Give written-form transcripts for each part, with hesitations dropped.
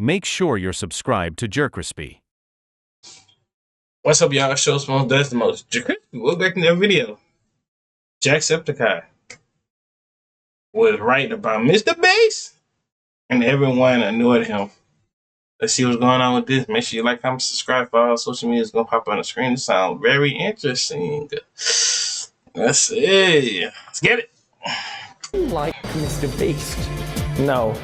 make sure you're subscribed to JerCrispy. What's up, y'all? Show Smoke does the most. JerCrispy, welcome back to that video. Jacksepticeye was right about MrBeast, and everyone annoyed him. Let's see what's going on with this. Make sure you like, comment, subscribe. For all social media is gonna pop on the screen. It sounds very interesting. Let's see. Let's get it. Like MrBeast? No.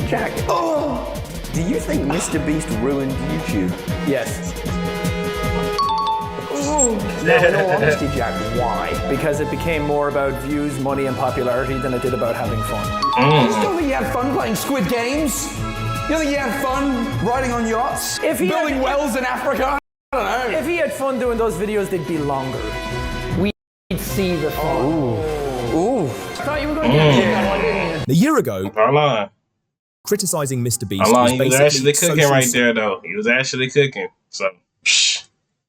Jack. Oh! Do you think MrBeast ruined YouTube? Yes. No, in all honesty, Jack, why? Because it became more about views, money, and popularity than it did about having fun. You still think you had fun playing Squid Games? You think you had fun riding on yachts? Building wells in Africa? I don't know. If he had fun doing those videos, they'd be longer. We'd see the fun. Ooh. I thought you were going to get that one, didn't you? A year ago, Hold on. criticizing MrBeast Hold on. was He was basically actually cooking social right there, though. He was actually cooking. So,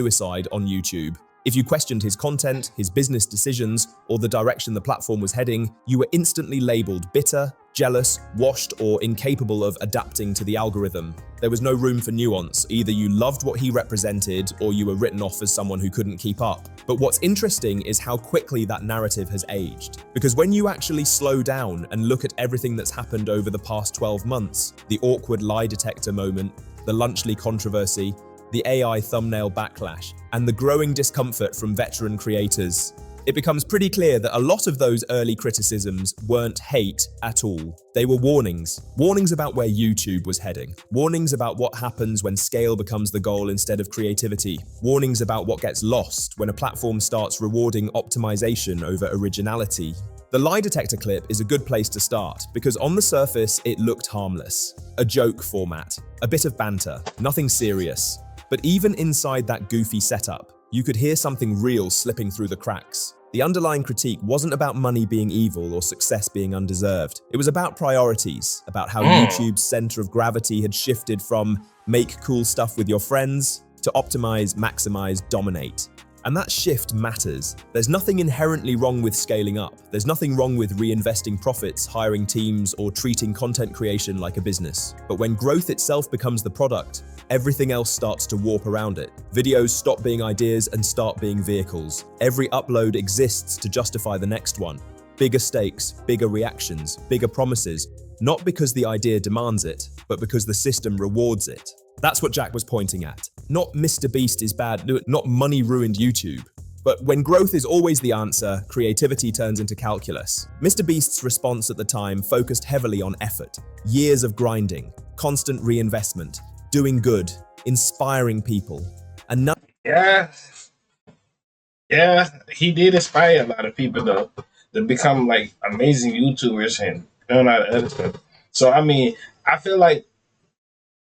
suicide on YouTube. If you questioned his content, his business decisions, or the direction the platform was heading, you were instantly labeled bitter, jealous, washed, or incapable of adapting to the algorithm. There was no room for nuance. Either you loved what he represented, or you were written off as someone who couldn't keep up. But what's interesting is how quickly that narrative has aged. Because when you actually slow down and look at everything that's happened over the past 12 months, the awkward lie detector moment, the Lunchly controversy, the AI thumbnail backlash, and the growing discomfort from veteran creators, it becomes pretty clear that a lot of those early criticisms weren't hate at all. They were warnings. Warnings about where YouTube was heading. Warnings about what happens when scale becomes the goal instead of creativity. Warnings about what gets lost when a platform starts rewarding optimization over originality. The lie detector clip is a good place to start because on the surface, it looked harmless. A joke format, a bit of banter, nothing serious. But even inside that goofy setup, you could hear something real slipping through the cracks. The underlying critique wasn't about money being evil or success being undeserved. It was about priorities, about how YouTube's center of gravity had shifted from make cool stuff with your friends to optimize, maximize, dominate. And that shift matters. There's nothing inherently wrong with scaling up. There's nothing wrong with reinvesting profits, hiring teams, or treating content creation like a business. But when growth itself becomes the product, everything else starts to warp around it. Videos stop being ideas and start being vehicles. Every upload exists to justify the next one. Bigger stakes, bigger reactions, bigger promises, not because the idea demands it, but because the system rewards it. That's what Jack was pointing at. Not MrBeast is bad, not money ruined YouTube. But when growth is always the answer, creativity turns into calculus. MrBeast's response at the time focused heavily on effort, years of grinding, constant reinvestment, doing good, inspiring people, and none. yeah, he did inspire a lot of people, though, to become, like, amazing YouTubers and doing all the other stuff. So, I mean, I feel like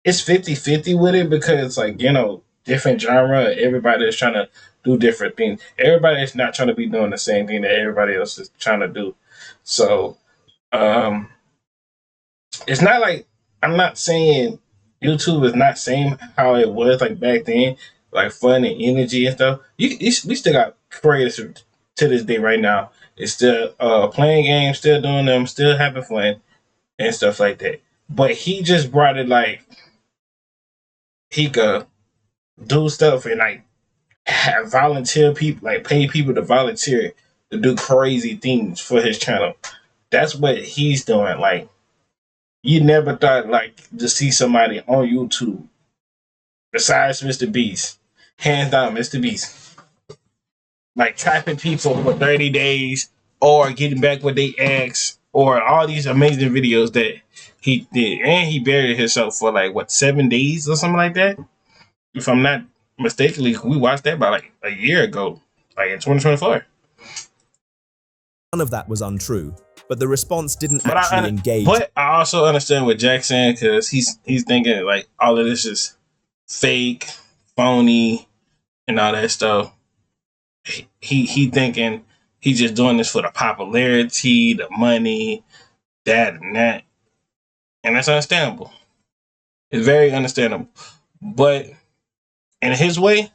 it's 50-50 with it because, like, you know, different genre, everybody is trying to do different things. Everybody is not trying to be doing the same thing that everybody else is trying to do. So, it's not like, I'm not saying YouTube is not same how it was, like, back then, like, fun and energy and stuff. We still got creators to this day right now. It's still playing games, still doing them, still having fun and stuff like that. But he just brought it, like, he could do stuff and, like, have volunteer people, like, pay people to volunteer to do crazy things for his channel. That's what he's doing. Like, you never thought, like, to see somebody on YouTube besides MrBeast, hands down MrBeast, like, trapping people for 30 days or getting back what they asked, or all these amazing videos that he did. And he buried himself for, like, what, 7 days or something like that? If I'm not mistakenly, we watched that about, like, a year ago, like, in 2024. None of that was untrue, but the response didn't actually engage. But I also understand what Jack's saying, because he's thinking, like, all of this is fake, phony, and all that stuff. He thinking he's just doing this for the popularity, the money, that and that. And that's understandable. It's very understandable. But in his way,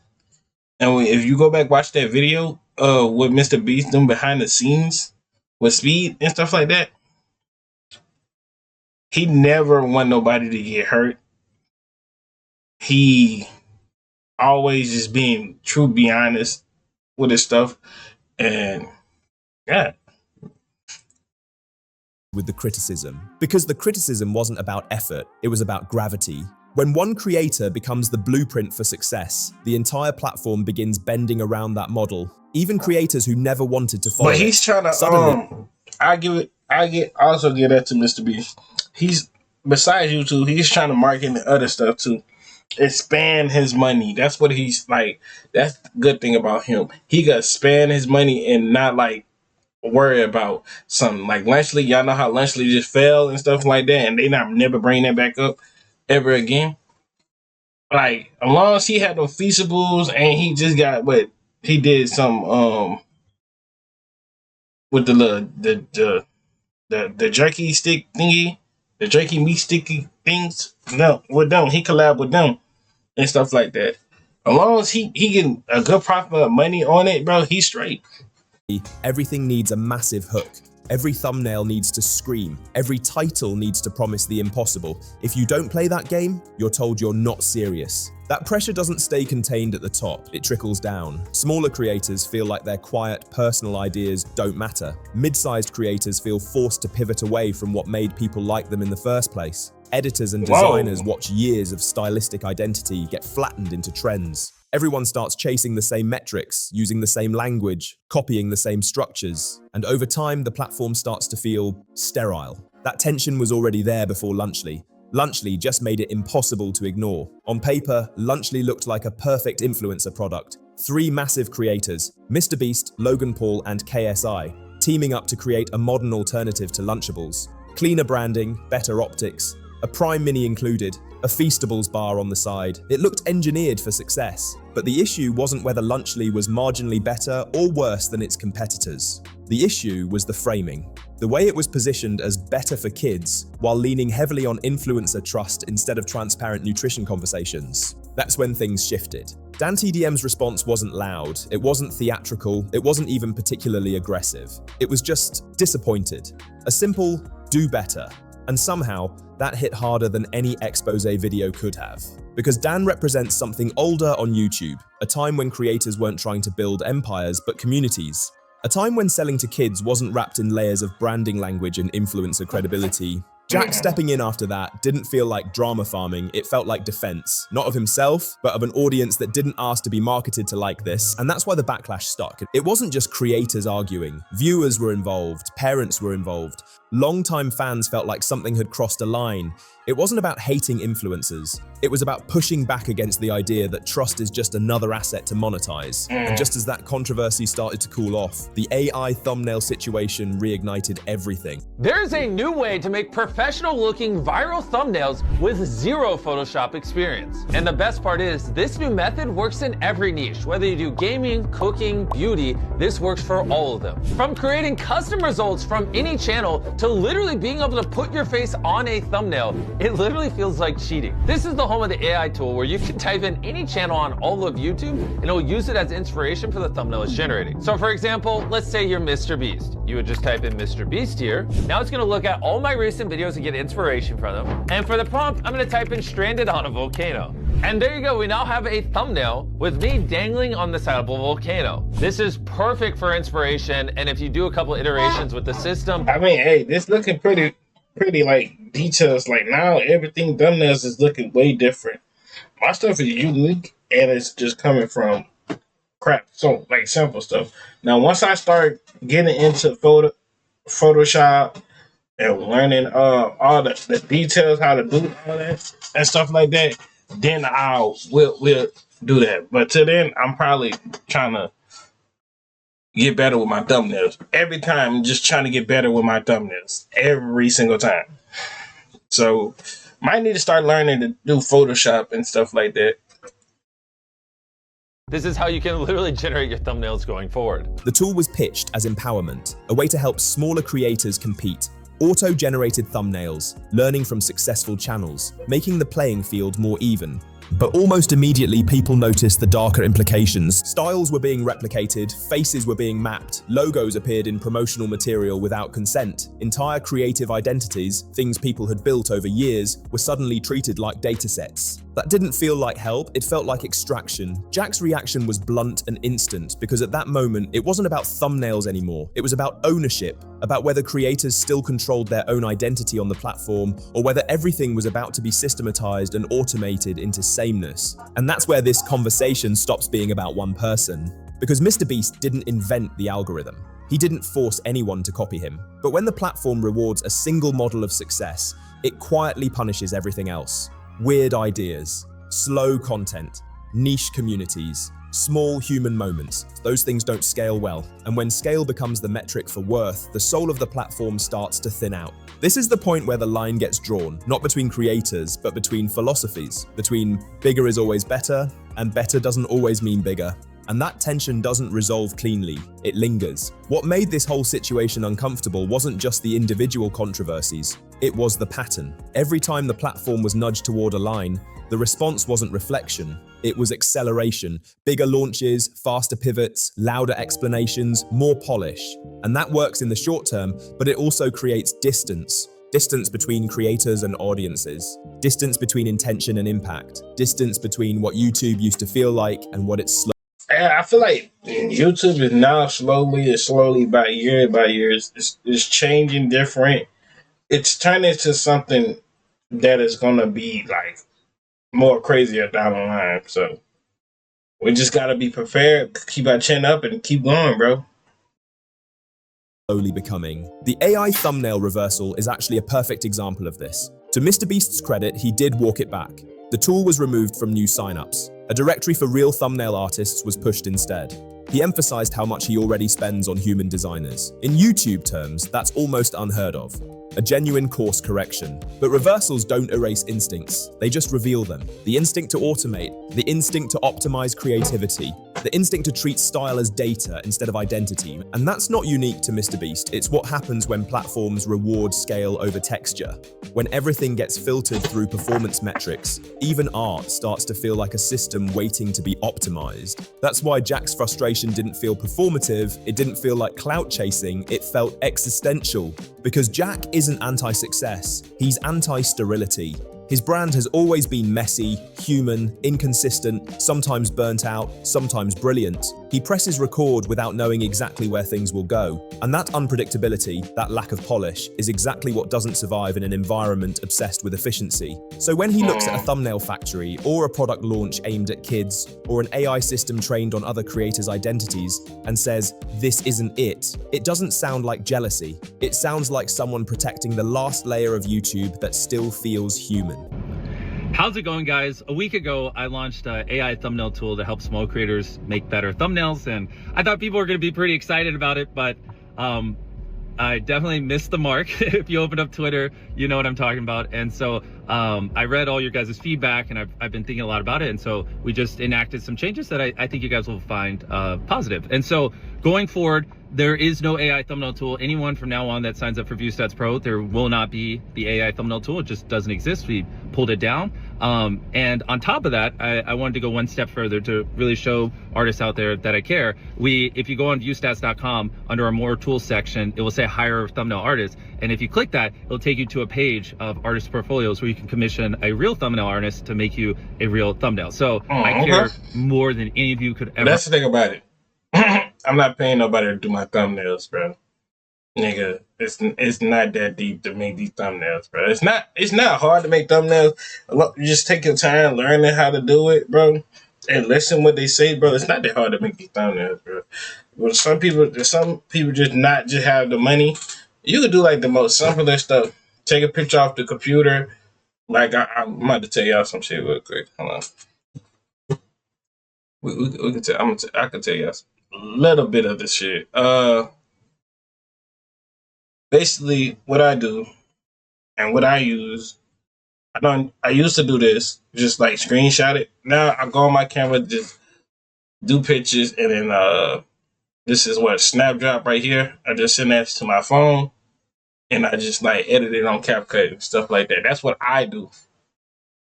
and if you go back watch that video with MrBeast doing behind the scenes with Speed and stuff like that, he never want nobody to get hurt. He always just being true, be honest with his stuff. And yeah. With the criticism. Because the criticism wasn't about effort, it was about gravity. When one creator becomes the blueprint for success, the entire platform begins bending around that model. Even creators who never wanted to follow But he's trying to suddenly, also give that to MrBeast. He's, besides YouTube, he's trying to market the other stuff too. Expand his money. That's what he's like. That's the good thing about him. He got expand his money and not like worry about something like Lunchley. Y'all know how Lunchley just fell and stuff like that, and they not never bring that back up ever again. Like, as long as he had no feasibles and he just got what he did some with the jerky stick thingy, the jerky meat sticky things. No, with them, he collabed with them and stuff like that. As long as he getting a good profit of money on it, bro, he's straight. everything needs a massive hook. Every thumbnail needs to scream. Every title needs to promise the impossible. If you don't play that game, you're told you're not serious. That pressure doesn't stay contained at the top, it trickles down. Smaller creators feel like their quiet, personal ideas don't matter. Mid-sized creators feel forced to pivot away from what made people like them in the first place. Editors and designers watch years of stylistic identity get flattened into trends. Everyone starts chasing the same metrics, using the same language, copying the same structures. And over time, the platform starts to feel sterile. That tension was already there before Lunchley. Lunchley just made it impossible to ignore. On paper, Lunchley looked like a perfect influencer product. 3 massive creators, MrBeast, Logan Paul, and KSI, teaming up to create a modern alternative to Lunchables. Cleaner branding, better optics, a Prime Mini included, a Feastables bar on the side. It looked engineered for success. But the issue wasn't whether Lunchley was marginally better or worse than its competitors. The issue was the framing. The way it was positioned as better for kids, while leaning heavily on influencer trust instead of transparent nutrition conversations. That's when things shifted. Dan TDM's response wasn't loud, it wasn't theatrical, it wasn't even particularly aggressive. It was just disappointed. A simple, do better. And somehow, that hit harder than any expose video could have. Because Dan represents something older on YouTube, a time when creators weren't trying to build empires, but communities. A time when selling to kids wasn't wrapped in layers of branding language and influencer credibility. Jack stepping in after that didn't feel like drama farming, it felt like defense. Not of himself, but of an audience that didn't ask to be marketed to like this, and that's why the backlash stuck. It wasn't just creators arguing, viewers were involved, parents were involved. Longtime fans felt like something had crossed a line. It wasn't about hating influencers. It was about pushing back against the idea that trust is just another asset to monetize. And just as that controversy started to cool off, the AI thumbnail situation reignited everything. There's a new way to make professional-looking viral thumbnails with zero Photoshop experience. And the best part is, this new method works in every niche. Whether you do gaming, cooking, beauty, this works for all of them. From creating custom results from any channel to literally being able to put your face on a thumbnail, it literally feels like cheating. This is the home of the AI tool where you can type in any channel on all of YouTube and it'll use it as inspiration for the thumbnail it's generating. So for example, let's say you're MrBeast. You would just type in MrBeast here. Now it's gonna look at all my recent videos and get inspiration from them. And for the prompt, I'm gonna type in stranded on a volcano. And there you go, we now have a thumbnail with me dangling on the side of a volcano. This is perfect for inspiration, and if you do a couple iterations with the system. I mean, hey, this looking pretty like details. Like now everything thumbnails is looking way different. My stuff is unique and it's just coming from crap. So like simple stuff. Now once I start getting into Photoshop and learning all the details, how to do all that and stuff like that, then we'll do that. But till then, I'm probably trying to get better with my thumbnails. Every time, I'm just trying to get better with my thumbnails. Every single time. So, might need to start learning to do Photoshop and stuff like that. This is how you can literally generate your thumbnails going forward. The tool was pitched as empowerment, a way to help smaller creators compete. Auto-generated thumbnails, learning from successful channels, making the playing field more even. But almost immediately, people noticed the darker implications. Styles were being replicated, faces were being mapped, logos appeared in promotional material without consent. Entire creative identities, things people had built over years, were suddenly treated like datasets. That didn't feel like help, it felt like extraction. Jack's reaction was blunt and instant, because at that moment, it wasn't about thumbnails anymore. It was about ownership, about whether creators still controlled their own identity on the platform, or whether everything was about to be systematized and automated into sameness. And that's where this conversation stops being about one person. Because MrBeast didn't invent the algorithm. He didn't force anyone to copy him. But when the platform rewards a single model of success, it quietly punishes everything else. Weird ideas, slow content, niche communities, small human moments. Those things don't scale well. And when scale becomes the metric for worth, the soul of the platform starts to thin out. This is the point where the line gets drawn, not between creators, but between philosophies, between bigger is always better, and better doesn't always mean bigger. And that tension doesn't resolve cleanly, it lingers. What made this whole situation uncomfortable wasn't just the individual controversies, it was the pattern. Every time the platform was nudged toward a line, the response wasn't reflection, it was acceleration. Bigger launches, faster pivots, louder explanations, more polish. And that works in the short term, but it also creates distance. Distance between creators and audiences. Distance between intention and impact. Distance between what YouTube used to feel like and what it's I feel like YouTube is now slowly by years, it's changing different. It's turning into something that is gonna be like more crazier down the line. So we just gotta be prepared, keep our chin up, and keep going, bro. Slowly becoming. The AI thumbnail reversal is actually a perfect example of this. To MrBeast's credit, he did walk it back. The tool was removed from new signups. A directory for real thumbnail artists was pushed instead. He emphasized how much he already spends on human designers. In YouTube terms, that's almost unheard of. A genuine course correction. But reversals don't erase instincts, they just reveal them. The instinct to automate, the instinct to optimize creativity, the instinct to treat style as data instead of identity. And that's not unique to MrBeast, it's what happens when platforms reward scale over texture. When everything gets filtered through performance metrics, even art starts to feel like a system waiting to be optimized. That's why Jack's frustration didn't feel performative, it didn't feel like clout chasing, it felt existential. Because Jack isn't anti-success, he's anti-sterility. His brand has always been messy, human, inconsistent, sometimes burnt out, sometimes brilliant. He presses record without knowing exactly where things will go. And that unpredictability, that lack of polish, is exactly what doesn't survive in an environment obsessed with efficiency. So when he looks at a thumbnail factory, or a product launch aimed at kids, or an AI system trained on other creators' identities, and says, "This isn't it," it doesn't sound like jealousy. It sounds like someone protecting the last layer of YouTube that still feels human. How's it going, guys? A week ago, I launched an AI thumbnail tool to help small creators make better thumbnails, and I thought people were going to be pretty excited about it, but I definitely missed the mark. If you open up Twitter, you know what I'm talking about. And so I read all your guys' feedback, and I've been thinking a lot about it, and so we just enacted some changes that I think you guys will find positive. And so going forward, there is no AI thumbnail tool. Anyone from now on that signs up for ViewStats Pro, there will not be the AI thumbnail tool. It just doesn't exist. We pulled it down. And on top of that, I wanted to go one step further to really show artists out there that I care. If you go on viewstats.com, under our more tools section, it will say hire thumbnail artists. And if you click that, it'll take you to a page of artist portfolios where you can commission a real thumbnail artist to make you a real thumbnail. So I care more than any of you could ever. That's the thing about it. I'm not paying nobody to do my thumbnails, bro. Nigga, it's not that deep to make these thumbnails, bro. It's not hard to make thumbnails. You just take your time learning how to do it, bro, and listen what they say, bro. It's not that hard to make these thumbnails, bro. But some people just have the money. You could do like the most simplest stuff. Take a picture off the computer. Like I'm about to tell y'all some shit real quick. Hold on. We can tell. I can tell y'all a little bit of this shit. Basically, what I do and what I use, I used to do this, just like screenshot it. Now I go on my camera, just do pictures, and then this is what Snapdrop right here. I just send that to my phone, and I just edit it on CapCut and stuff like that. That's what I do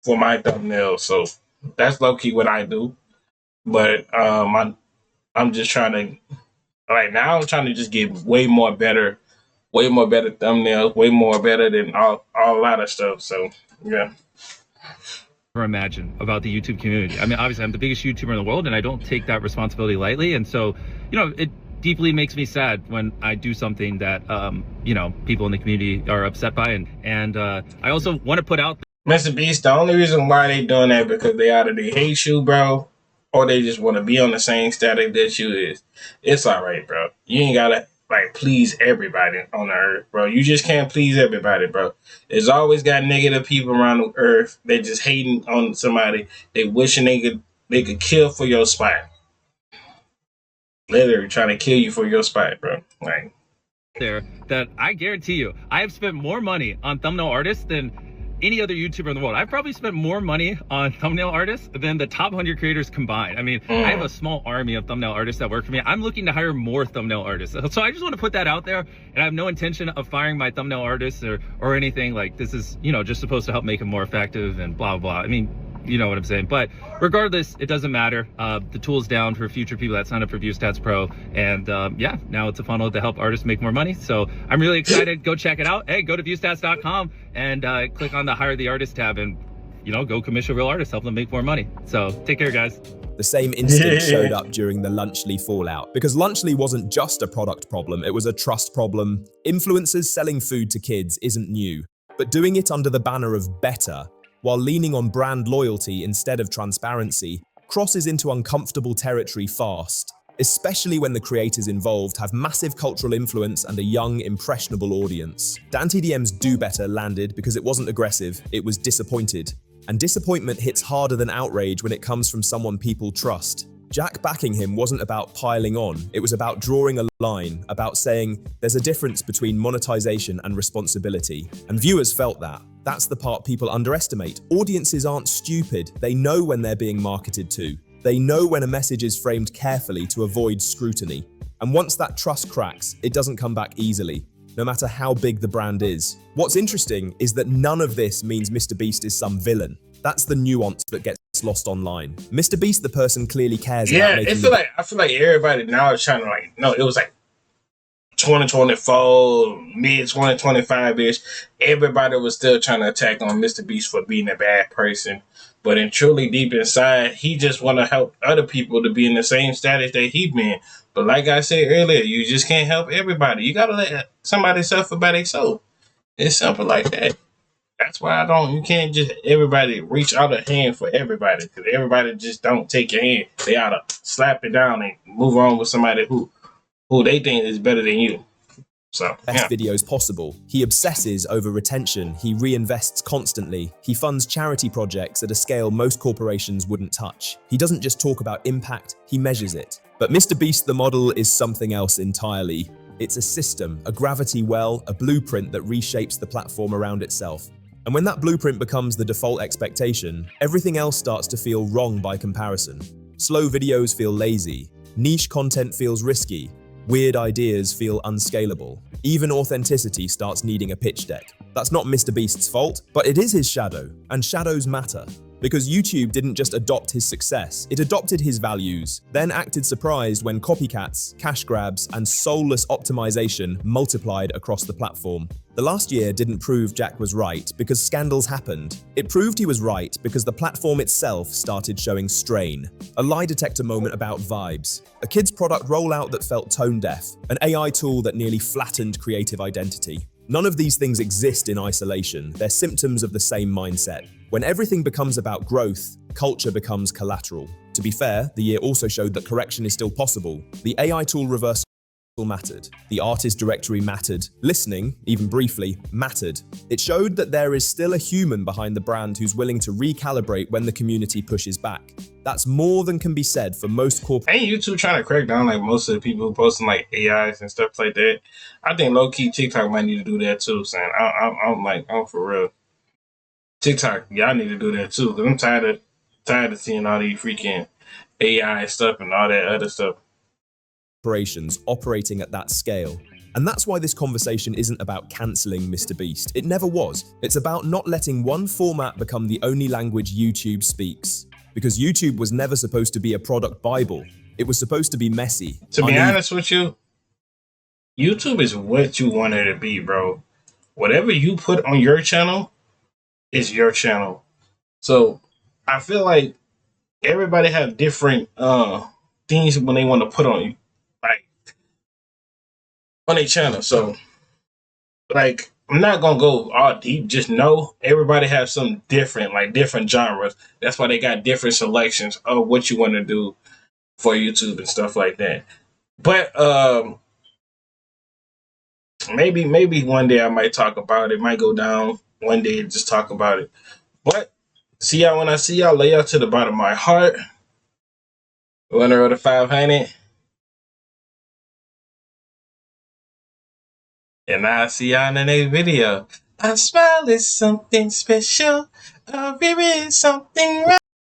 for my thumbnails. So That's low key what I do. But I'm just trying to right now. I'm trying to just get way more better thumbnails, way more better than a lot of stuff. So yeah. Imagine about the YouTube community. I mean, obviously I'm the biggest YouTuber in the world and I don't take that responsibility lightly. And so, you know, it deeply makes me sad when I do something that, you know, people in the community are upset by. And I also want to put out MrBeast, the only reason why they doing that because they either they hate you, bro, or they just want to be on the same static that you is. It's all right, bro. You ain't gotta like please everybody on the earth, bro. You just can't please everybody, bro. There's always got negative people around the earth. They just hating on somebody. They wishing they could kill for your spot. Literally trying to kill you for your spot, bro. Like there that I guarantee you, I have spent more money on thumbnail artists than any other YouTuber in the world. I've probably spent more money on thumbnail artists than the top 100 creators combined. I mean, I have a small army of thumbnail artists that work for me. I'm looking to hire more thumbnail artists. So I just want to put that out there, and I have no intention of firing my thumbnail artists or anything. Like, this is, you know, just supposed to help make them more effective and blah, blah, blah. I mean, you know what I'm saying. But regardless, it doesn't matter. The tool's down for future people that sign up for ViewStats Pro. And yeah, now it's a funnel to help artists make more money. So I'm really excited. Go check it out. Hey, go to viewstats.com and click on the Hire the Artist tab and, you know, go commission real artists, help them make more money. So take care, guys. The same instinct showed up during the Lunchly fallout, because Lunchly wasn't just a product problem, it was a trust problem. Influencers selling food to kids isn't new, but doing it under the banner of better, while leaning on brand loyalty instead of transparency, crosses into uncomfortable territory fast, especially when the creators involved have massive cultural influence and a young, impressionable audience. DanteDM's Do Better landed because it wasn't aggressive, it was disappointed. And disappointment hits harder than outrage when it comes from someone people trust. Jack backing him wasn't about piling on, it was about drawing a line, about saying there's a difference between monetization and responsibility. And viewers felt that. That's the part people underestimate. Audiences aren't stupid, they know when they're being marketed to. They know when a message is framed carefully to avoid scrutiny. And once that trust cracks, it doesn't come back easily, no matter how big the brand is. What's interesting is that none of this means MrBeast is some villain. That's the nuance that gets lost online. MrBeast, the person, clearly cares about making I feel like everybody now is trying to no, it was like 2024, mid 2025-ish, everybody was still trying to attack on MrBeast for being a bad person. But in truly deep inside, he just want to help other people to be in the same status that he been. But like I said earlier, you just can't help everybody. You gotta let somebody suffer by themselves. It's simple like that. That's why you can't just everybody reach out a hand for everybody, because everybody just don't take your hand. They oughta slap it down and move on with somebody who they think is better than you. So, best videos possible. He obsesses over retention, he reinvests constantly, he funds charity projects at a scale most corporations wouldn't touch. He doesn't just talk about impact, he measures it. But MrBeast the model is something else entirely. It's a system, a gravity well, a blueprint that reshapes the platform around itself. And when that blueprint becomes the default expectation, everything else starts to feel wrong by comparison. Slow videos feel lazy, niche content feels risky, weird ideas feel unscalable. Even authenticity starts needing a pitch deck. That's not MrBeast's fault, but it is his shadow, and shadows matter. Because YouTube didn't just adopt his success, it adopted his values, then acted surprised when copycats, cash grabs, and soulless optimization multiplied across the platform. The last year didn't prove Jack was right because scandals happened. It proved he was right because the platform itself started showing strain. A lie detector moment about vibes, a kids product rollout that felt tone deaf, an AI tool that nearly flattened creative identity. None of these things exist in isolation, they're symptoms of the same mindset. When everything becomes about growth, culture becomes collateral. To be fair, the year also showed that correction is still possible. The AI tool reversal mattered. The artist directory mattered. Listening, even briefly, mattered. It showed that there is still a human behind the brand who's willing to recalibrate when the community pushes back. That's more than can be said for most corporations. Ain't YouTube trying to crack down like most of the people who posting like AIs and stuff like that? I think low-key TikTok might need to do that too, son. I'm for real. TikTok, y'all need to do that too, because I'm tired of seeing all these freaking AI stuff and all that other stuff. Operations operating at that scale. And that's why this conversation isn't about cancelling MrBeast. It never was. It's about not letting one format become the only language YouTube speaks. because YouTube was never supposed to be a product Bible. It was supposed to be messy. To be honest with you, YouTube is what you want it to be, bro. Whatever you put on your channel is your channel. So I feel like everybody have different things when they want to put on you, like on their channel. So like I'm not gonna go all deep. Just know everybody has some different, like different genres. That's why they got different selections of what you want to do for YouTube and stuff like that. But maybe one day I might talk about it. Might go down one day and just talk about it. But see y'all when I see y'all. Lay out to the bottom of my heart. Winner of the 500. And I'll see y'all in the next video. A smile is something special. A ribbon is something right.